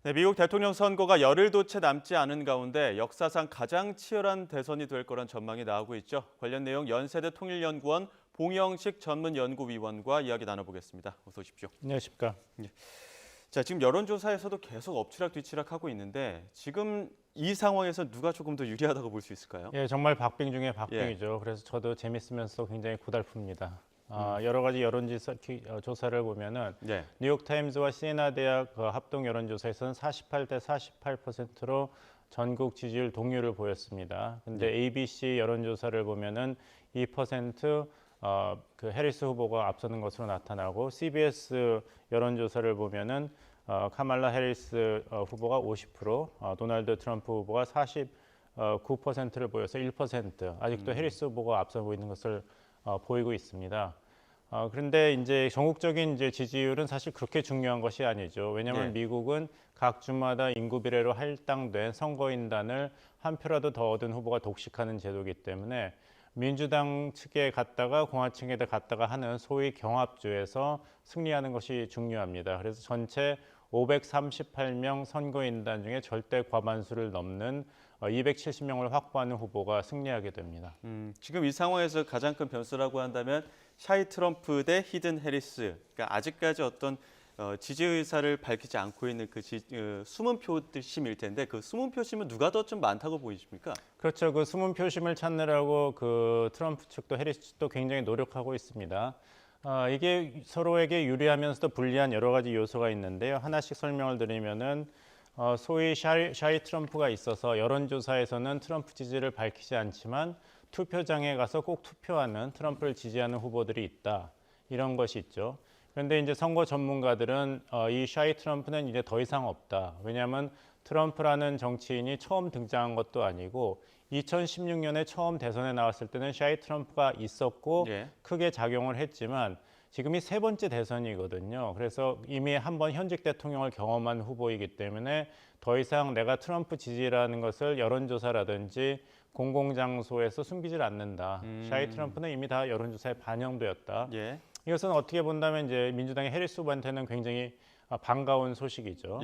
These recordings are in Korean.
네, 미국 대통령 선거가 열흘도 채 남지 않은 가운데 역사상 가장 치열한 대선이 될 거란 전망이 나오고 있죠. 관련 내용 연세대 통일연구원 봉영식 전문연구위원과 이야기 나눠보겠습니다. 어서 오십시오. 안녕하십니까. 자, 지금 여론조사에서도 계속 엎치락뒤치락하고 있는데 지금 이 상황에서 누가 조금 더 유리하다고 볼 수 있을까요? 예, 정말 박빙 중에 박빙이죠. 그래서 저도 재밌으면서 굉장히 고달픕니다. 여러 가지 여론조사를 보면은 네. 뉴욕타임즈와 시에나 대학 합동 여론조사에서는 48대 48%로 전국 지지율 동률을 보였습니다. 근데 ABC 여론조사를 보면은 2% 그 해리스 후보가 앞서는 것으로 나타나고 CBS 여론조사를 보면은 카말라 해리스 후보가 50%, 도널드 트럼프 후보가 49%를 보여서 1% 아직도 해리스 후보가 앞서 보이는 것을 보이고 있습니다. 그런데 이제 전국적인 이제 지지율은 사실 그렇게 중요한 것이 아니죠. 왜냐하면 미국은 각 주마다 인구 비례로 할당된 선거인단을 한 표라도 더 얻은 후보가 독식하는 제도이기 때문에 민주당 측에 갔다가 공화층에 갔다가 하는 소위 경합주에서 승리하는 것이 중요합니다. 그래서 전체 538명 선거인단 중에 절대 과반수를 넘는 270명을 확보하는 후보가 승리하게 됩니다. 지금 이 상황에서 가장 큰 변수라고 한다면 샤이 트럼프 대 히든 해리스. 그러니까 아직까지 어떤 지지 의사를 밝히지 않고 있는 숨은 표심일 텐데 그 숨은 표심은 누가 더 좀 많다고 보이십니까? 그렇죠. 그 숨은 표심을 찾느라고 그 트럼프 측도 해리스 측도 굉장히 노력하고 있습니다. 이게 서로에게 유리하면서도 불리한 여러 가지 요소가 있는데요. 하나씩 설명을 드리면은 소위 샤이 트럼프가 있어서 여론조사에서는 트럼프 지지를 밝히지 않지만 투표장에 가서 꼭 투표하는 트럼프를 지지하는 후보들이 있다. 이런 것이 있죠. 그런데 이제 선거 전문가들은 이 샤이 트럼프는 이제 더 이상 없다. 왜냐하면 트럼프라는 정치인이 처음 등장한 것도 아니고 2016년에 처음 대선에 나왔을 때는 샤이 트럼프가 있었고 크게 작용을 했지만 지금이 세 번째 대선이거든요. 그래서 이미 한번 현직 대통령을 경험한 후보이기 때문에 더 이상 내가 트럼프 지지라는 것을 여론조사라든지 공공장소에서 숨기질 않는다. 샤이 트럼프는 이미 다 여론조사에 반영되었다. 이것은 어떻게 본다면 이제 민주당의 해리스 후보한테는 굉장히 반가운 소식이죠.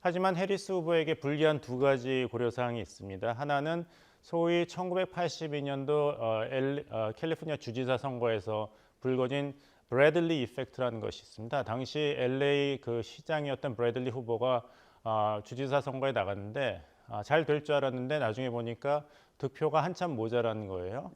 하지만 해리스 후보에게 불리한 두 가지 고려사항이 있습니다. 하나는 소위 1982년도 캘리포니아 주지사 선거에서 불거진 브래들리 이펙트라는 것이 있습니다. 당시 LA 그 시장이었던 브래들리 후보가 주지사 선거에 나갔는데 잘 될 줄 알았는데 나중에 보니까 득표가 한참 모자란 거예요.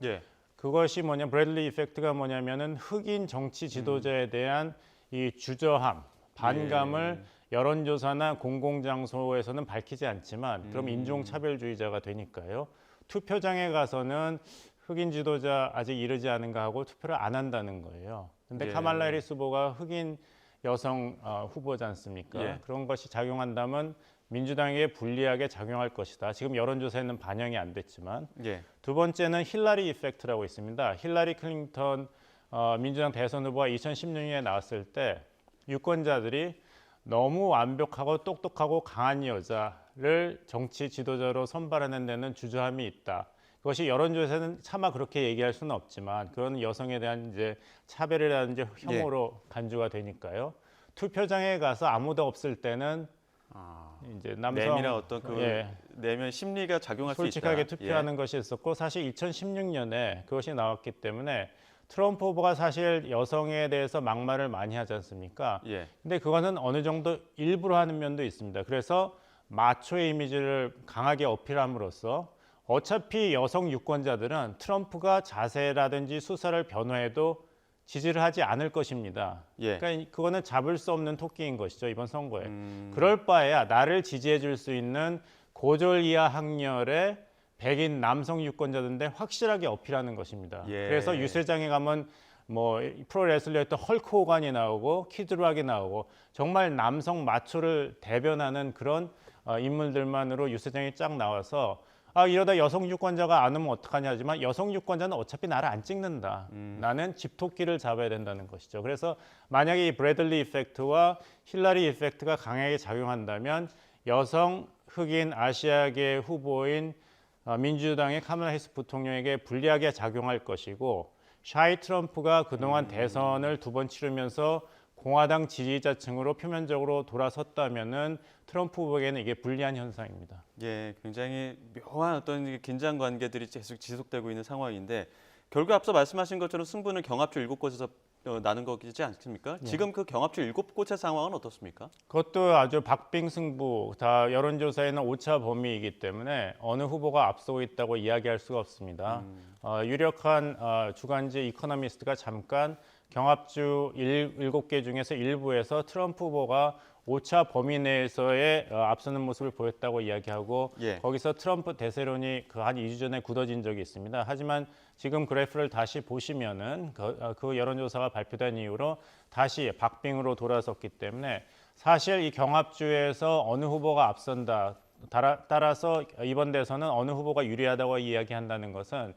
그것이 뭐냐, 브래들리 이펙트가 뭐냐면은 흑인 정치 지도자에 대한 이 주저함, 반감을 여론조사나 공공장소에서는 밝히지 않지만 그럼 인종차별주의자가 되니까요. 투표장에 가서는 흑인 지도자 아직 이르지 않은가 하고 투표를 안 한다는 거예요. 근데 카말라 해리스 후보가 흑인 여성 후보지 않습니까? 그런 것이 작용한다면 민주당에게 불리하게 작용할 것이다. 지금 여론조사에는 반영이 안 됐지만 두 번째는 힐러리 이펙트라고 있습니다. 힐러리 클린턴 민주당 대선 후보가 2016년에 나왔을 때 유권자들이 너무 완벽하고 똑똑하고 강한 여자를 정치 지도자로 선발하는 데는 주저함이 있다. 그것이 여론조사에서는 차마 그렇게 얘기할 수는 없지만 그건 여성에 대한 이제 차별이라든지 혐오로 간주가 되니까요. 투표장에 가서 아무도 없을 때는 이제 남성 내밀한 어떤 내면 심리가 작용할 수 있다. 솔직하게 투표하는 것이 있었고 사실 2016년에 그것이 나왔기 때문에 트럼프 후보가 사실 여성에 대해서 막말을 많이 하지 않습니까? 근데 그거는 어느 정도 일부러 하는 면도 있습니다. 그래서 마초의 이미지를 강하게 어필함으로써 어차피 여성 유권자들은 트럼프가 자세라든지 수사를 변호해도 지지를 하지 않을 것입니다. 그러니까 그거는 잡을 수 없는 토끼인 것이죠, 이번 선거에. 그럴 바에야 나를 지지해 줄 수 있는 고졸 이하 학렬의 백인 남성 유권자들인데 확실하게 어필하는 것입니다. 그래서 유세장에 가면 뭐 프로레슬러였던 헐크 호간이 나오고 키드락이 나오고 정말 남성 마초를 대변하는 그런 인물들만으로 유세장에 쫙 나와서 이러다 여성 유권자가 안 오면 어떡하냐 하지만 여성 유권자는 어차피 나를 안 찍는다. 나는 집토끼를 잡아야 된다는 것이죠. 그래서 만약에 이 브래들리 이펙트와 힐러리 이펙트가 강하게 작용한다면 여성, 흑인, 아시아계 후보인 민주당의 카말라 해리스 부통령에게 불리하게 작용할 것이고 샤이 트럼프가 그동안 대선을 두 번 치르면서 공화당 지지자층으로 표면적으로 돌아섰다면은 트럼프 후보에게는 이게 불리한 현상입니다. 예, 굉장히 묘한 어떤 긴장 관계들이 계속 지속되고 있는 상황인데 결국 앞서 말씀하신 것처럼 승부는 경합주 7곳에서 나는 거지 않습니까? 예. 지금 그 경합주 7곳의 상황은 어떻습니까? 그것도 아주 박빙 승부, 다 여론조사에는 오차 범위이기 때문에 어느 후보가 앞서고 있다고 이야기할 수가 없습니다. 유력한 주간지 이코노미스트가 잠깐 경합주 7개 중에서 일부에서 트럼프 후보가 오차 범위 내에서의 앞서는 모습을 보였다고 이야기하고 예. 거기서 트럼프 대세론이 한 2주 전에 굳어진 적이 있습니다. 하지만 지금 그래프를 다시 보시면은 그 여론조사가 발표된 이후로 다시 박빙으로 돌아섰기 때문에 사실 이 경합주에서 어느 후보가 앞선다 따라서 이번 대선은 어느 후보가 유리하다고 이야기한다는 것은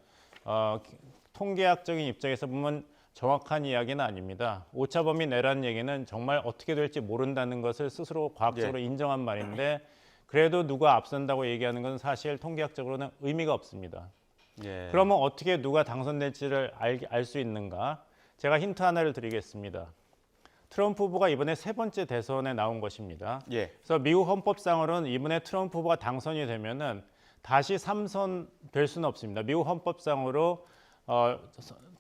통계학적인 입장에서 보면 정확한 이야기는 아닙니다. 오차 범위 내라는 얘기는 정말 어떻게 될지 모른다는 것을 스스로 과학적으로 인정한 말인데 그래도 누가 앞선다고 얘기하는 것은 사실 통계학적으로는 의미가 없습니다. 예. 그러면 어떻게 누가 당선될지를 알 수 있는가? 제가 힌트 하나를 드리겠습니다. 트럼프 후보가 이번에 3번째 대선에 나온 것입니다. 예. 그래서 미국 헌법상으로는 이번에 트럼프 후보가 당선이 되면은 다시 3선 될 수는 없습니다. 미국 헌법상으로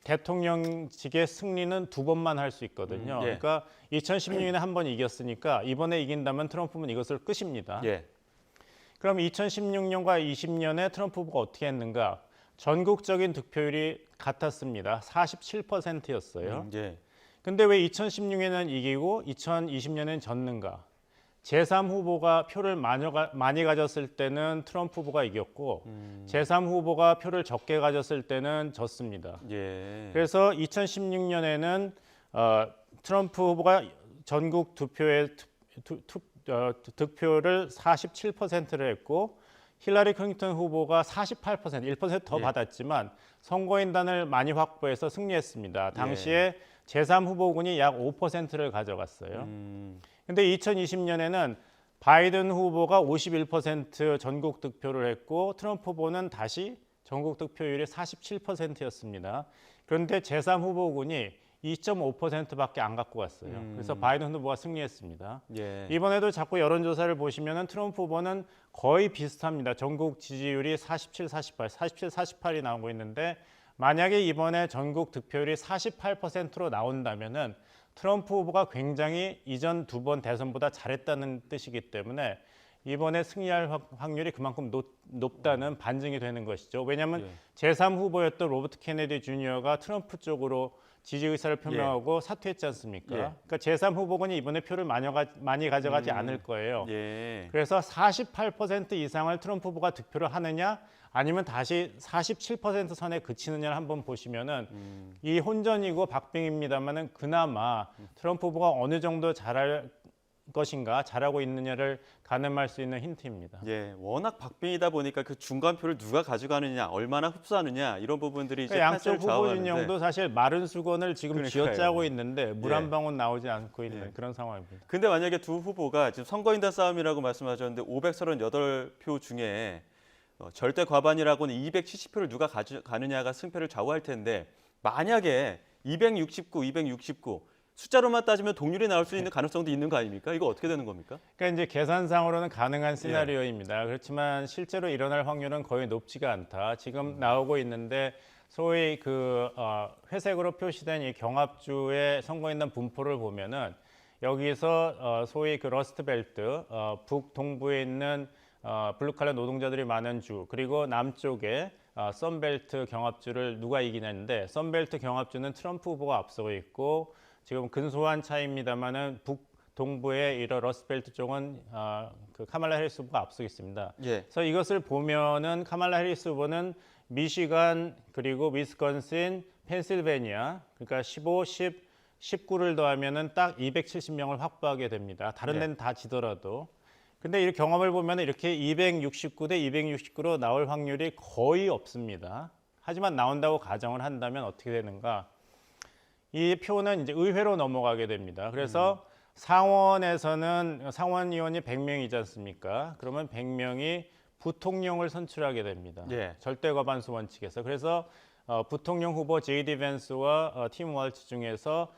대통령직의 승리는 2번만 할 수 있거든요. 예. 그러니까 2016년에 한 번 이겼으니까 이번에 이긴다면 트럼프는 이것을 끝입니다. 예. 그럼 2016년과 20년에 트럼프 후보가 어떻게 했는가? 전국적인 득표율이 같았습니다. 47%였어요. 예. 근데 왜 2016년에는 이기고 2020년에는 졌는가? 제3후보가 표를 많이 가졌을 때는 트럼프 후보가 이겼고 제3후보가 표를 적게 가졌을 때는 졌습니다. 예. 그래서 2016년에는 트럼프 후보가 전국 득표를 47%를 했고 힐러리 클린턴 후보가 48%, 1%더 예. 받았지만 선거인단을 많이 확보해서 승리했습니다. 당시에 제3후보군이 약 5%를 가져갔어요. 근데 2020년에는 바이든 후보가 51% 전국 득표를 했고 트럼프 후보는 다시 전국 득표율이 47%였습니다. 그런데 제3후보군이 2.5%밖에 안 갖고 갔어요. 그래서 바이든 후보가 승리했습니다. 예. 이번에도 자꾸 여론조사를 보시면 트럼프 후보는 거의 비슷합니다. 전국 지지율이 47, 48, 47, 48이 나오고 있는데 만약에 이번에 전국 득표율이 48%로 나온다면은 트럼프 후보가 굉장히 이전 2번 대선보다 잘했다는 뜻이기 때문에 이번에 승리할 확률이 그만큼 높다는 반증이 되는 것이죠. 왜냐하면 제3후보였던 로버트 케네디 주니어가 트럼프 쪽으로 지지 의사를 표명하고 사퇴했지 않습니까? 그러니까 제3후보군이 이번에 표를 많이 가져가지 않을 거예요. 예. 그래서 48% 이상을 트럼프 후보가 득표를 하느냐 아니면 다시 47% 선에 그치느냐를 한번 보시면은 이 혼전이고 박빙입니다만은 그나마 트럼프 후보가 어느 정도 잘할 것인가 잘하고 있느냐를 가늠할 수 있는 힌트입니다. 예, 워낙 박빙이다 보니까 그 중간표를 누가 가져가느냐, 얼마나 흡수하느냐 이런 부분들이 이제 그러니까 양쪽 판세를 후보 좌우하는데. 진영도 사실 마른 수건을 지금 그러니까요. 쥐어짜고 있는데 물 한 예. 방울 나오지 않고 있는 그런 상황입니다. 근데 만약에 두 후보가 지금 선거인단 싸움이라고 말씀하셨는데 538표 중에 절대 과반이라고는 270표를 누가 가져가느냐가 승패를 좌우할 텐데 만약에 269 숫자로만 따지면 동률이 나올 수 있는 가능성도 있는 거 아닙니까? 이거 어떻게 되는 겁니까? 그러니까 이제 계산상으로는 가능한 시나리오입니다. 그렇지만 실제로 일어날 확률은 거의 높지가 않다. 지금 나오고 있는데 소위 그 회색으로 표시된 이 경합주의 선거인단 분포를 보면은 여기서 소위 그 러스트벨트 북동부에 있는 블루칼라 노동자들이 많은 주 그리고 남쪽에 썬벨트 경합주를 누가 이기냐인데 썬벨트 경합주는 트럼프 후보가 앞서고 있고 지금 근소한 차이입니다만은 북동부의 이런 러스트벨트 쪽은 그 카말라 해리스 후보가 앞서고 있습니다. 예. 그래서 이것을 보면은 카말라 해리스 후보는 미시간 그리고 위스콘신, 펜실베니아 그러니까 15, 10, 19를 더하면은 딱 270명을 확보하게 됩니다. 다른 데는 다 지더라도. 근데 이 경험을 보면 이렇게 269 대 269로 나올 확률이 거의 없습니다. 하지만 나온다고 가정을 한다면 어떻게 되는가? 이 표는 이제 의회로 넘어가게 됩니다. 그래서 상원에서는 상원의원이 100명이지 않습니까? 그러면 100명이 부통령을 선출하게 됩니다. 예. 절대 과반수 원칙에서. 그래서 부통령 후보 J.D. 벤스와 팀 월츠 중에서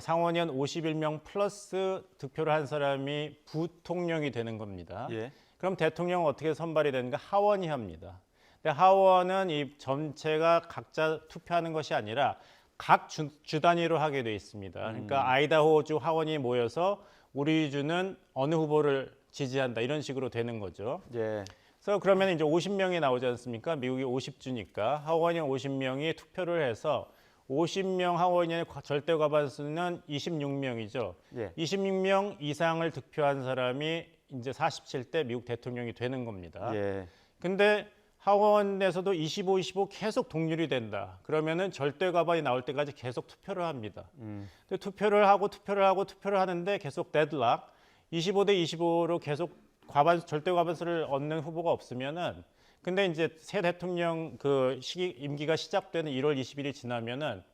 상원의원 51명 플러스 득표를 한 사람이 부통령이 되는 겁니다. 예. 그럼 대통령은 어떻게 선발이 되는가? 하원이 합니다. 근데 하원은 이 전체가 각자 투표하는 것이 아니라 각 주 단위로 하게 돼 있습니다. 그러니까 아이다호주 하원이 모여서 우리 주는 어느 후보를 지지한다 이런 식으로 되는 거죠. 예. 그래서 그러면 이제 50명이 나오지 않습니까? 미국이 50주니까 하원의원 50명이 투표를 해서 50명 하원의원의 절대 과반수는 26명이죠. 예. 26명 이상을 득표한 사람이 이제 47대 미국 대통령이 되는 겁니다. 예. 근데 하원에서도 25, 25 계속 동률이 된다. 그러면은 절대 과반이 나올 때까지 계속 투표를 합니다. 근데 투표를 하는데 계속 데드락 25대 25로 계속 절대 과반수를 얻는 후보가 없으면은 근데 이제 새 대통령 그 임기가 시작되는 1월 20일이 지나면은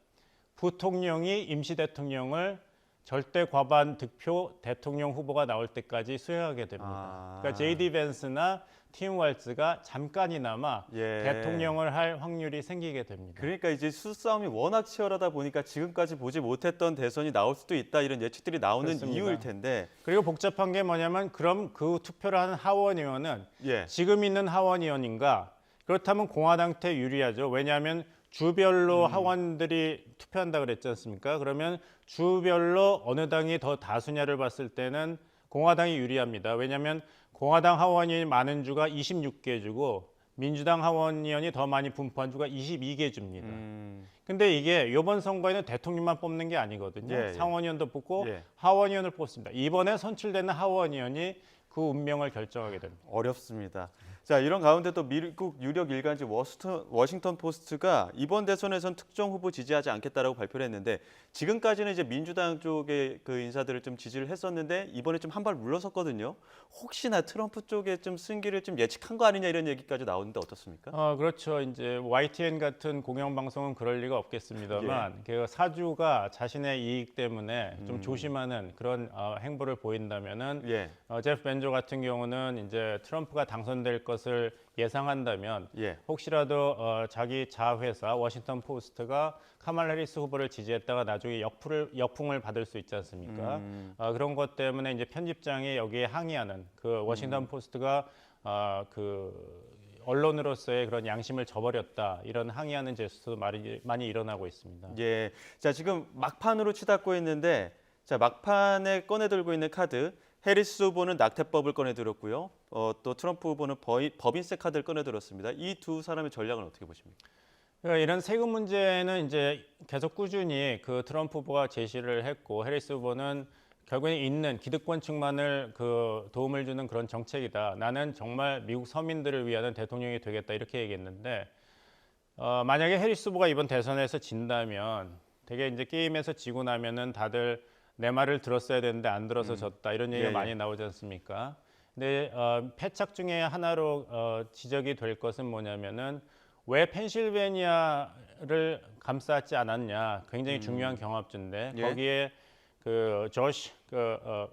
부통령이 임시 대통령을 절대 과반 득표 대통령 후보가 나올 때까지 수행하게 됩니다. 그러니까 J.D. 벤스나 팀 왈츠가 잠깐이나마 예. 대통령을 할 확률이 생기게 됩니다. 그러니까 이제 수싸움이 워낙 치열하다 보니까 지금까지 보지 못했던 대선이 나올 수도 있다 이런 예측들이 나오는 그렇습니다. 이유일 텐데. 그리고 복잡한 게 뭐냐면 그럼 그 투표를 하는 하원의원은 예. 지금 있는 하원의원인가? 그렇다면 공화당한테 유리하죠. 왜냐하면 주별로 하원들이 투표한다 그랬지 않습니까? 그러면 주별로 어느 당이 더 다수냐를 봤을 때는 공화당이 유리합니다. 왜냐하면 공화당 하원이 많은 주가 26개 주고 민주당 하원의원이 더 많이 분포한 주가 22개 줍니다. 근데 이게 이번 선거에는 대통령만 뽑는 게 아니거든요. 예, 예. 상원의원도 뽑고 예. 하원의원을 뽑습니다. 이번에 선출되는 하원의원이 그 운명을 결정하게 됩니다. 어렵습니다. 자, 이런 가운데 또 미국 유력 일간지 워싱턴 포스트가 이번 대선에선 특정 후보 지지하지 않겠다라고 발표를 했는데 지금까지는 이제 민주당 쪽의 그 인사들을 좀 지지를 했었는데 이번에 좀 한 발 물러섰거든요. 혹시나 트럼프 쪽에 좀 승기를 좀 예측한 거 아니냐 이런 얘기까지 나오는데 어떻습니까? 그렇죠. 이제 YTN 같은 공영방송은 그럴 리가 없겠습니다만 그 사주가 자신의 이익 때문에 좀 조심하는 그런 행보를 보인다면은 예. 제프 벤조 같은 경우는 이제 트럼프가 당선될 것을 예상한다면 예. 혹시라도 자기 자회사 워싱턴 포스트가 카말라 해리스 후보를 지지했다가 나중에 역풍을 받을 수 있지 않습니까? 그런 것 때문에 이제 편집장이 여기에 항의하는 그 워싱턴 포스트가 그 언론으로서의 그런 양심을 저버렸다 이런 항의하는 제스처도 많이 일어나고 있습니다. 예. 자, 지금 막판으로 치닫고 있는데 자, 막판에 꺼내들고 있는 카드 해리스 후보는 낙태법을 꺼내들었고요. 또 트럼프 후보는 법인세 카드를 꺼내들었습니다. 이 두 사람의 전략은 어떻게 보십니까? 그러니까 이런 세금 문제는 이제 계속 꾸준히 그 트럼프 후보가 제시를 했고 해리스 후보는 결국에 있는 기득권층만을 그 도움을 주는 그런 정책이다. 나는 정말 미국 서민들을 위하는 대통령이 되겠다 이렇게 얘기했는데 만약에 해리스 후보가 이번 대선에서 진다면 되게 이제 게임에서 지고 나면은 다들 내 말을 들었어야 되는데 안 들어서 졌다 이런 얘기가 예, 예. 많이 나오지 않습니까? 근데 패착 중에 하나로 지적이 될 것은 뭐냐면은 왜 펜실베니아를 감쌌지 않았냐? 굉장히 중요한 경합주인데 예. 거기에 그 조시 그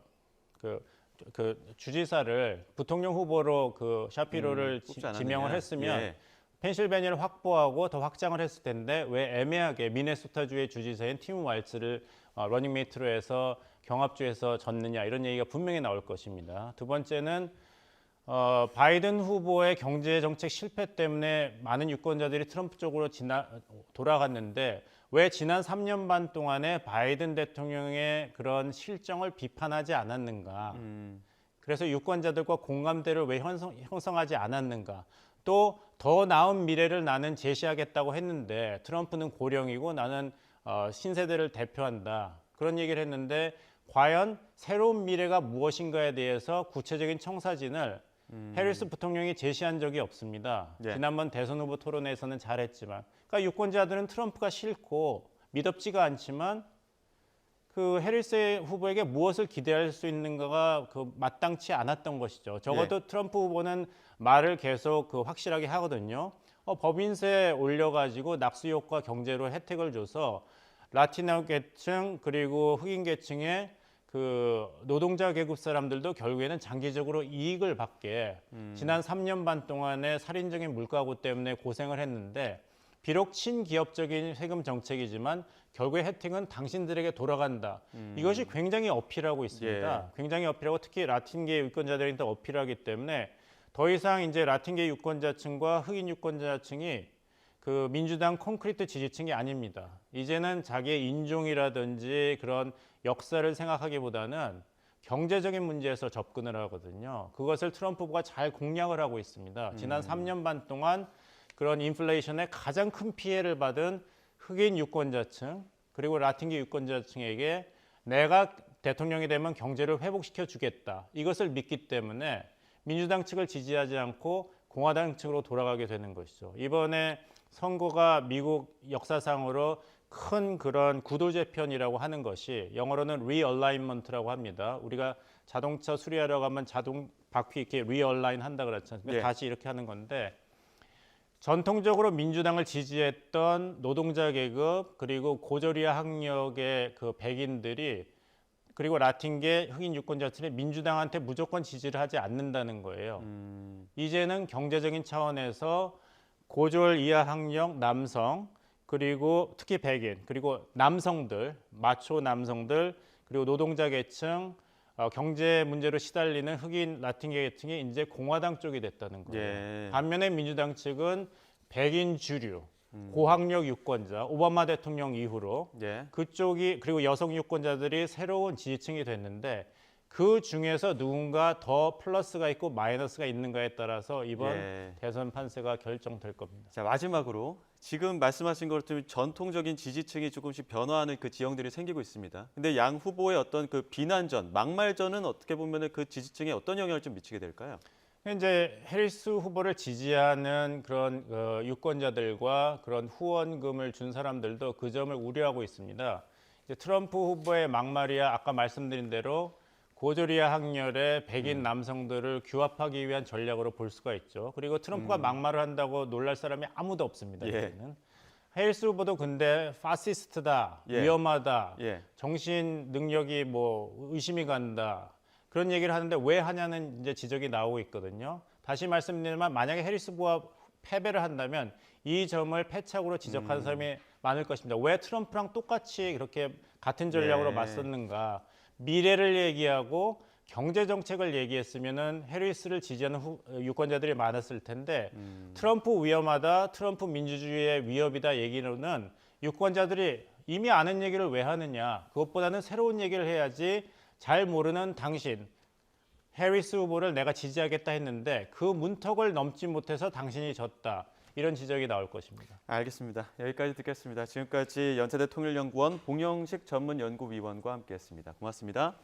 주지사를 부통령 후보로 그 샤피로를 뽑지 않았느냐. 지명을 했으면 예. 펜실베니아를 확보하고 더 확장을 했을 텐데 왜 애매하게 미네소타주의 주지사인 팀 왈츠를 러닝메이트로 해서 경합주에서 졌느냐 이런 얘기가 분명히 나올 것입니다. 두 번째는 바이든 후보의 경제 정책 실패 때문에 많은 유권자들이 트럼프 쪽으로 돌아갔는데 왜 지난 3년 반 동안에 바이든 대통령의 그런 실정을 비판하지 않았는가? 그래서 유권자들과 공감대를 왜 형성하지 않았는가? 또 더 나은 미래를 나는 제시하겠다고 했는데 트럼프는 고령이고 나는 신세대를 대표한다. 그런 얘기를 했는데 과연 새로운 미래가 무엇인가에 대해서 구체적인 청사진을 해리스 부통령이 제시한 적이 없습니다. 예. 지난번 대선 후보 토론회에서는 잘했지만 그러니까 유권자들은 트럼프가 싫고 미덥지가 않지만 그 해리스 후보에게 무엇을 기대할 수 있는가가 그 마땅치 않았던 것이죠. 적어도 트럼프 후보는 말을 계속 그 확실하게 하거든요. 법인세 올려가지고 낙수효과 경제로 혜택을 줘서 라티노 계층 그리고 흑인 계층의 그 노동자 계급 사람들도 결국에는 장기적으로 이익을 받게 지난 3년 반 동안의 살인적인 물가고 때문에 고생을 했는데 비록 친기업적인 세금 정책이지만 결국에 혜택은 당신들에게 돌아간다. 이것이 굉장히 어필하고 있습니다. 굉장히 어필하고 특히 라틴계 유권자들이 더 어필하기 때문에 더 이상 이제 라틴계 유권자층과 흑인 유권자층이 그 민주당 콘크리트 지지층이 아닙니다. 이제는 자기의 인종이라든지 그런 역사를 생각하기보다는 경제적인 문제에서 접근을 하거든요. 그것을 트럼프 후보가 잘 공략을 하고 있습니다. 지난 3년 반 동안 그런 인플레이션에 가장 큰 피해를 받은 흑인 유권자층 그리고 라틴계 유권자층에게 내가 대통령이 되면 경제를 회복시켜 주겠다. 이것을 믿기 때문에 민주당 측을 지지하지 않고 공화당 측으로 돌아가게 되는 것이죠. 이번에 선거가 미국 역사상으로 큰 그런 구도재편이라고 하는 것이 영어로는 realignment라고 합니다. 우리가 자동차 수리하러 가면 자동 바퀴 이렇게 realign 한다 그랬지 않습니까? 다시 이렇게 하는 건데 전통적으로 민주당을 지지했던 노동자 계급 그리고 고저리아 학력의 그 백인들이 그리고 라틴계 흑인 유권자들이 민주당한테 무조건 지지를 하지 않는다는 거예요. 이제는 경제적인 차원에서 고졸 이하 학력 남성 그리고 특히 백인 그리고 남성들 마초 남성들 그리고 노동자 계층 경제 문제로 시달리는 흑인 라틴계 계층이 이제 공화당 쪽이 됐다는 거예요. 반면에 민주당 측은 백인 주류 고학력 유권자 오바마 대통령 이후로 그쪽이 그리고 여성 유권자들이 새로운 지지층이 됐는데 그 중에서 누군가 더 플러스가 있고 마이너스가 있는가에 따라서 이번 대선 판세가 결정될 겁니다. 자, 마지막으로 지금 말씀하신 것처럼 전통적인 지지층이 조금씩 변화하는 그 지형들이 생기고 있습니다. 근데 양 후보의 어떤 그 비난전, 막말전은 어떻게 보면 그 지지층에 어떤 영향을 좀 미치게 될까요? 이제 해리스 후보를 지지하는 그런 유권자들과 그런 후원금을 준 사람들도 그 점을 우려하고 있습니다. 이제 트럼프 후보의 막말이야 아까 말씀드린 대로 고조리아 학렬의 백인 남성들을 규합하기 위한 전략으로 볼 수가 있죠. 그리고 트럼프가 막말을 한다고 놀랄 사람이 아무도 없습니다. 이제는. 해리스 후보도 근데 파시스트다, 위험하다, 정신 능력이 뭐 의심이 간다 그런 얘기를 하는데 왜 하냐는 이제 지적이 나오고 있거든요. 다시 말씀드리면 만약에 해리스 후보가 패배를 한다면 이 점을 패착으로 지적하는 사람이 많을 것입니다. 왜 트럼프랑 똑같이 그렇게 같은 전략으로 맞섰는가? 미래를 얘기하고 경제 정책을 얘기했으면은 해리스를 지지하는 유권자들이 많았을 텐데 트럼프 위험하다, 트럼프 민주주의의 위협이다 얘기로는 유권자들이 이미 아는 얘기를 왜 하느냐? 그것보다는 새로운 얘기를 해야지. 잘 모르는 당신 해리스 후보를 내가 지지하겠다 했는데 그 문턱을 넘지 못해서 당신이 졌다. 이런 지적이 나올 것입니다. 알겠습니다. 여기까지 듣겠습니다. 지금까지 연세대 통일연구원 봉영식 전문연구위원과 함께했습니다. 고맙습니다.